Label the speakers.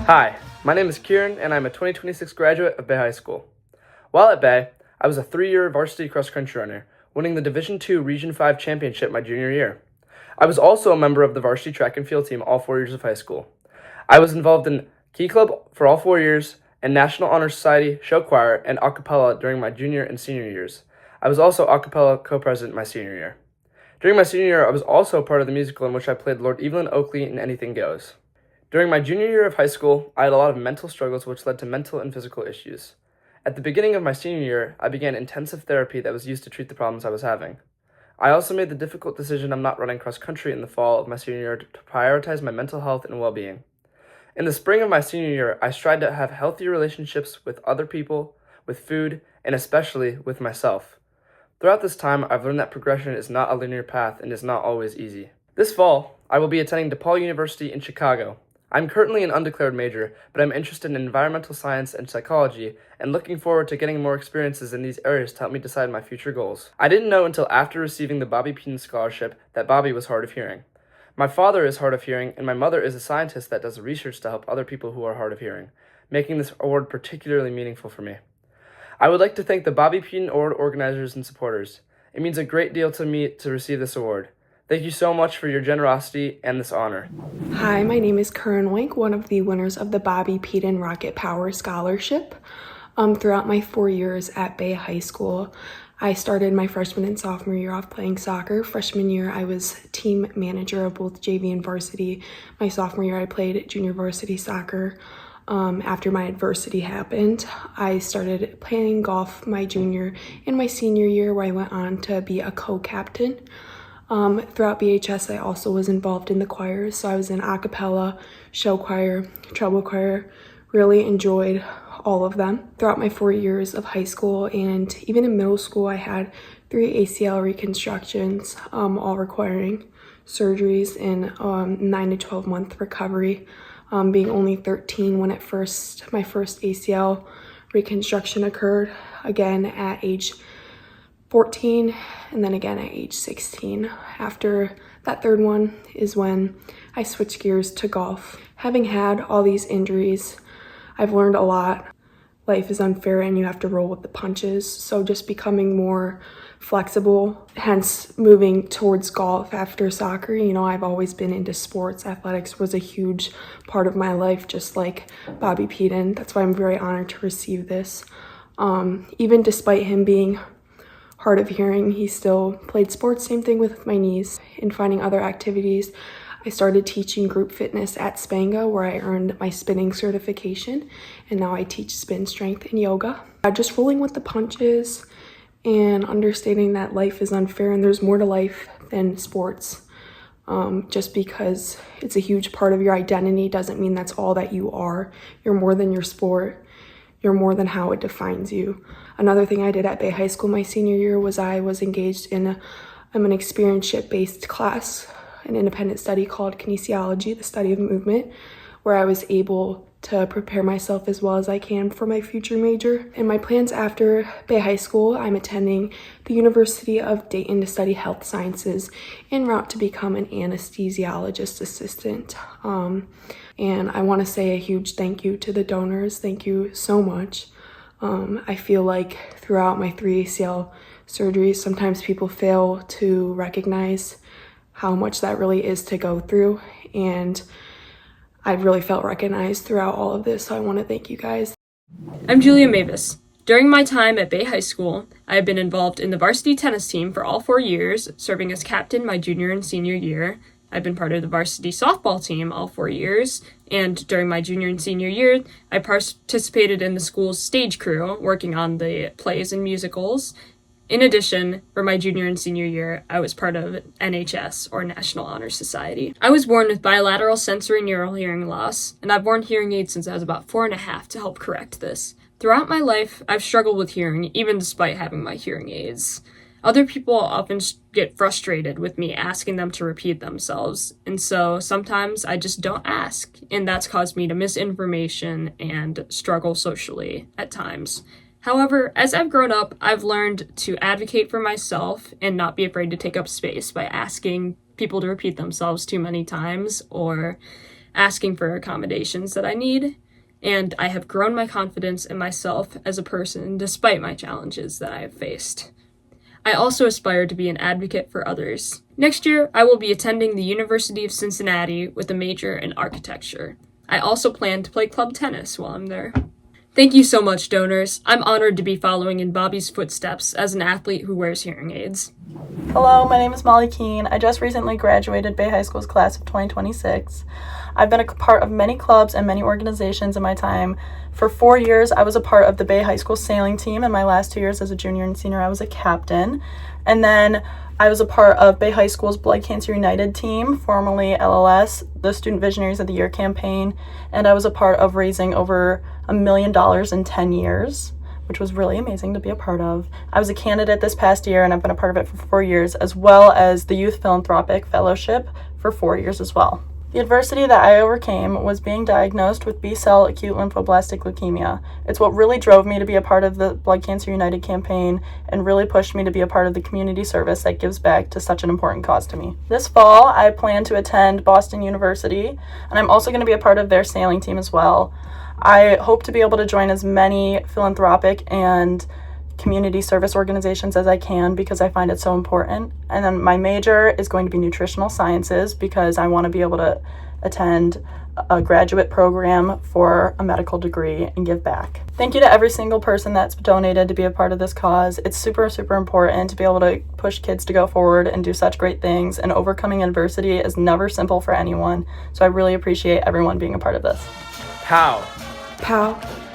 Speaker 1: Hi, my name is Kieran, and I'm a 2026 graduate of Bay High School. While at Bay, I was a 3-year varsity cross-country runner, winning the Division II Region 5 championship my junior year. I was also a member of the varsity track and field team all 4 years of high school. I was involved in Key Club for all 4 years, and National Honor Society, show choir, and a cappella during my junior and senior years. I was also a cappella co-president my senior year. During my senior year, I was also part of the musical in which I played Lord Evelyn Oakley in Anything Goes. During my junior year of high school, I had a lot of mental struggles which led to mental and physical issues. At the beginning of my senior year, I began intensive therapy that was used to treat the problems I was having. I also made the difficult decision of not running cross-country in the fall of my senior year to prioritize my mental health and well-being. In the spring of my senior year, I tried to have healthy relationships with other people, with food, and especially with myself. Throughout this time, I've learned that progression is not a linear path and is not always easy. This fall, I will be attending DePaul University in Chicago. I'm currently an undeclared major, but I'm interested in environmental science and psychology and looking forward to getting more experiences in these areas to help me decide my future goals. I didn't know until after receiving the Bobby Peden scholarship that Bobby was hard of hearing. My father is hard of hearing, and my mother is a scientist that does research to help other people who are hard of hearing, making this award particularly meaningful for me. I would like to thank the Bobby Peden Award organizers and supporters. It means a great deal to me to receive this award. Thank you so much for your generosity and this honor.
Speaker 2: Hi, my name is Karen Wink, one of the winners of the Bobby Peden Rocket Power Scholarship. Throughout my 4 years at Bay High School, I started my freshman and sophomore year off playing soccer. Freshman year, I was team manager of both JV and varsity. My sophomore year, I played junior varsity soccer. After my adversity happened, I started playing golf my junior and my senior year, where I went on to be a co-captain. Throughout BHS, I also was involved in the choirs, so I was in a cappella, show choir, treble choir. Really enjoyed all of them. Throughout my 4 years of high school and even in middle school, I had 3 ACL reconstructions, all requiring surgeries and 9 to 12 month recovery. Being only 13 when my first ACL reconstruction occurred, again at age 14, and then again at age 16. After that third one is when I switched gears to golf. Having had all these injuries, I've learned a lot. Life is unfair and you have to roll with the punches. So just becoming more flexible, hence moving towards golf after soccer. You know, I've always been into sports. Athletics was a huge part of my life, just like Bobby Peden. That's why I'm very honored to receive this. Even despite him being hard of hearing, he still played sports. Same thing with my knees. In finding other activities, I started teaching group fitness at Spanga, where I earned my spinning certification, and now I teach spin strength and yoga. Just rolling with the punches and understanding that life is unfair and there's more to life than sports. Just because it's a huge part of your identity doesn't mean that's all that you are. You're more than your sport. You're more than how it defines you. Another thing I did at Bay High School my senior year was I was engaged in an experience-based class, an independent study called kinesiology, the study of movement, where I was able to prepare myself as well as I can for my future major. And my plans after Bay High School, I'm attending the University of Dayton to study health sciences en route to become an anesthesiologist assistant. And I want to say a huge thank you to the donors. Thank you so much. I feel like throughout my 3 ACL surgeries, sometimes people fail to recognize how much that really is to go through. And I really felt recognized throughout all of this, so I want to thank you guys.
Speaker 3: I'm Julia Mavis. During my time at Bay High School, I have been involved in the varsity tennis team for all 4 years, serving as captain my junior and senior year. I've been part of the varsity softball team all 4 years, and during my junior and senior year, I participated in the school's stage crew, working on the plays and musicals. In addition, for my junior and senior year, I was part of NHS, or National Honor Society. I was born with bilateral sensory neural hearing loss, and I've worn hearing aids since I was about 4.5 to help correct this. Throughout my life, I've struggled with hearing, even despite having my hearing aids. Other people often get frustrated with me asking them to repeat themselves, and so sometimes I just don't ask, and that's caused me to miss information and struggle socially at times. However, as I've grown up, I've learned to advocate for myself and not be afraid to take up space by asking people to repeat themselves too many times or asking for accommodations that I need, and I have grown my confidence in myself as a person despite my challenges that I have faced. I also aspire to be an advocate for others. Next year, I will be attending the University of Cincinnati with a major in architecture. I also plan to play club tennis while I'm there. Thank you so much, donors. I'm honored to be following in Bobby's footsteps as an athlete who wears hearing aids.
Speaker 4: Hello, my name is Molly Keene. I just recently graduated Bay High School's class of 2026. I've been a part of many clubs and many organizations in my time. For 4 years, I was a part of the Bay High School sailing team, and my last 2 years as a junior and senior, I was a captain. And then I was a part of Bay High School's Blood Cancer United team, formerly LLS, the Student Visionaries of the Year campaign, and I was a part of raising over $1 million in 10 years, which was really amazing to be a part of. I was a candidate this past year, and I've been a part of it for 4 years, as well as the Youth Philanthropic Fellowship for 4 years as well. The adversity that I overcame was being diagnosed with B-cell acute lymphoblastic leukemia. It's what really drove me to be a part of the Blood Cancer United campaign and really pushed me to be a part of the community service that gives back to such an important cause to me. This fall, I plan to attend Boston University, and I'm also going to be a part of their sailing team as well. I hope to be able to join as many philanthropic and community service organizations as I can because I find it so important. And then my major is going to be nutritional sciences because I want to be able to attend a graduate program for a medical degree and give back. Thank you to every single person that's donated to be a part of this cause. It's super, super important to be able to push kids to go forward and do such great things, and overcoming adversity is never simple for anyone. So I really appreciate everyone being a part of this.
Speaker 1: Pow.
Speaker 2: Pow.